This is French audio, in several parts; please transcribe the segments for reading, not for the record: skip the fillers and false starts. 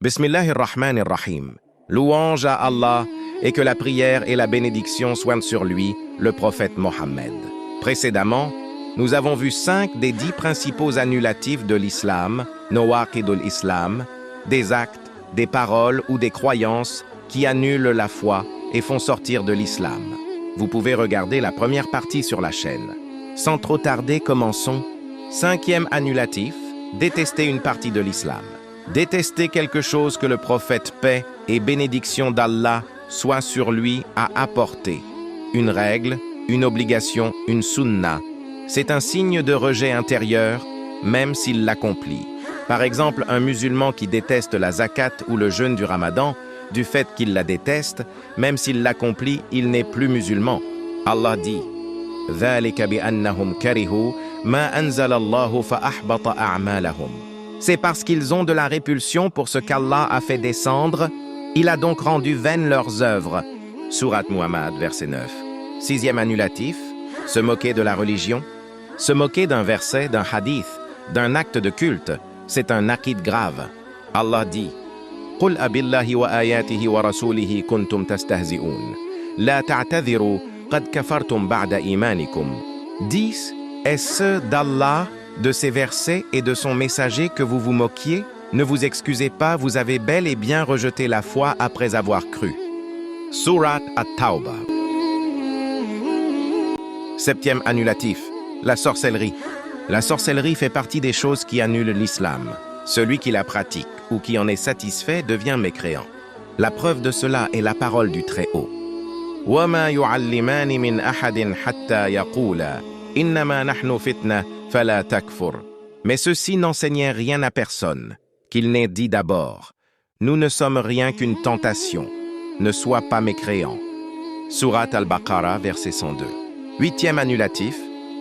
Bismillahirrahmanirrahim. Louange à Allah et que la prière et la bénédiction soient sur lui, le prophète Mohammed. Précédemment, nous avons vu 5 des 10 principaux annulatifs de l'islam, Nawaqidul Islam, des actes, des paroles ou des croyances qui annulent la foi et font sortir de l'islam. Vous pouvez regarder la première partie sur la chaîne. Sans trop tarder, commençons. 5e annulatif, détester une partie de l'islam. Détester quelque chose que le prophète paix et bénédiction d'Allah soit sur lui a apporté. Une règle, une obligation, une sunna. C'est un signe de rejet intérieur, même s'il l'accomplit. Par exemple, un musulman qui déteste la zakat ou le jeûne du ramadan, du fait qu'il la déteste, même s'il l'accomplit, il n'est plus musulman. Allah dit « ذَلِكَ بِأَنَّهُمْ كَرِهُوا مَا أَنزَلَ اللَّهُ فَأَحْبَطَ أَعْمَالَهُمْ » C'est parce qu'ils ont de la répulsion pour ce qu'Allah a fait descendre, il a donc rendu vaines leurs œuvres. Sourate Muhammad, verset 9. 6e annulatif, se moquer de la religion. Se moquer d'un verset, d'un hadith, d'un acte de culte, c'est un aqid grave. Allah dit « قُلْ أَبِاللَّهِ وَآيَاتِهِ وَرَسُولِهِ كُنْتُمْ تَسْتَهْزِئُونَ لَا تَعْتَذِرُوا قَدْ كَفَرْتُمْ بَعْدَ إِيمَانِكُمْ » 10. Est-ce d'Allah, de ses versets et de son messager que vous vous moquiez? Ne vous excusez pas, vous avez bel et bien rejeté la foi après avoir cru. Surat At-Tawbah. 7e annulatif, la sorcellerie. La sorcellerie fait partie des choses qui annulent l'islam. Celui qui la pratique ou qui en est satisfait devient mécréant. La preuve de cela est la parole du Très-Haut. وَمَا يُعَلِّمَانِ مِنْ أَحَدٍ حَتَّى يَقُولَا إِنَّمَا نَحْنُ فِتْنَةٌ فَلَا تَكْفُرْ. Mais ceux-ci n'enseignaient rien à personne, qu'il n'ait dit d'abord « Nous ne sommes rien qu'une tentation, ne sois pas mécréant ». Surat Al-Baqarah, verset 102. 8e annulatif,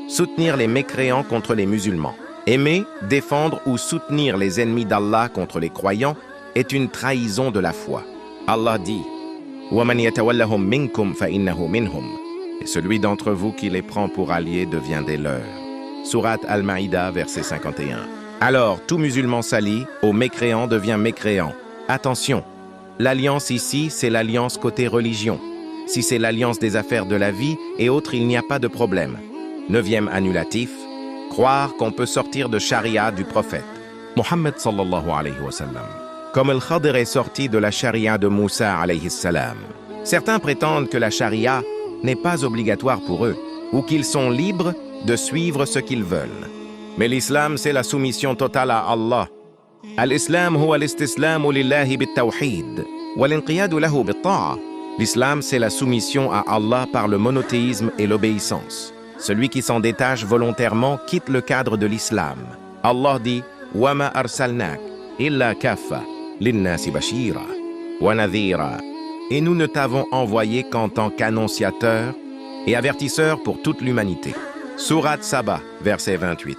soutenir les mécréants contre les musulmans. Aimer, défendre ou soutenir les ennemis d'Allah contre les croyants est une trahison de la foi. Allah dit « وَمَنْ يَتَوَلَّهُمْ مِنْكُمْ فَإِنَّهُ مِنْهُمْ » Et celui d'entre vous qui les prend pour alliés devient des leurs. Surat Al-Maïda, verset 51. Alors, tout musulman sali, au mécréant devient mécréant. Attention, l'alliance ici, c'est l'alliance côté religion. Si c'est l'alliance des affaires de la vie et autres, il n'y a pas de problème. 9e annulatif, croire qu'on peut sortir de charia du prophète. Mohammed sallallahu alayhi wa sallam. Comme el Khadir est sorti de la charia de Moussa alayhi salam. Certains prétendent que la charia n'est pas obligatoire pour eux, ou qu'ils sont libres de suivre ce qu'ils veulent. Mais l'islam, c'est la soumission totale à Allah. Al-Islam huwa al-istislamu lillahi bit-tawhid, wal-inqiyadu lahu bit-ta'a. L'islam, c'est la soumission à Allah par le monothéisme et l'obéissance. Celui qui s'en détache volontairement quitte le cadre de l'islam. Allah dit « Wa ma arsalnak illa kaffa linnasi bashira wa nadhira » Et nous ne t'avons envoyé qu'en tant qu'annonciateur et avertisseur pour toute l'humanité. Surat Saba, verset 28.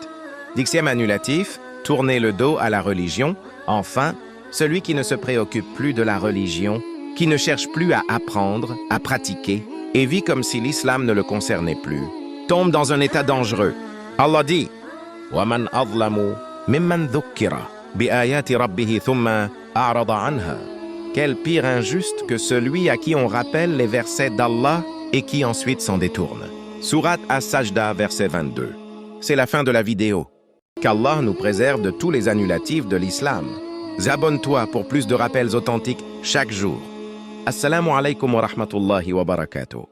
10e annulatif, tourner le dos à la religion. Enfin, celui qui ne se préoccupe plus de la religion, qui ne cherche plus à apprendre, à pratiquer, et vit comme si l'islam ne le concernait plus, tombe dans un état dangereux. Allah dit « وَمَنْ أَظْلَمُ مِمَّنْ ذُكِّرَ بِآيَاتِ رَبِّهِ ثُمَّ أَعْرَضَ عَنْهَا » Quel pire injuste que celui à qui on rappelle les versets d'Allah et qui ensuite s'en détourne. Surat As-Sajda, verset 22. C'est la fin de la vidéo. Qu'Allah nous préserve de tous les annulatifs de l'islam. Abonne-toi pour plus de rappels authentiques chaque jour. Assalamu alaikum wa rahmatullahi wa barakatuh.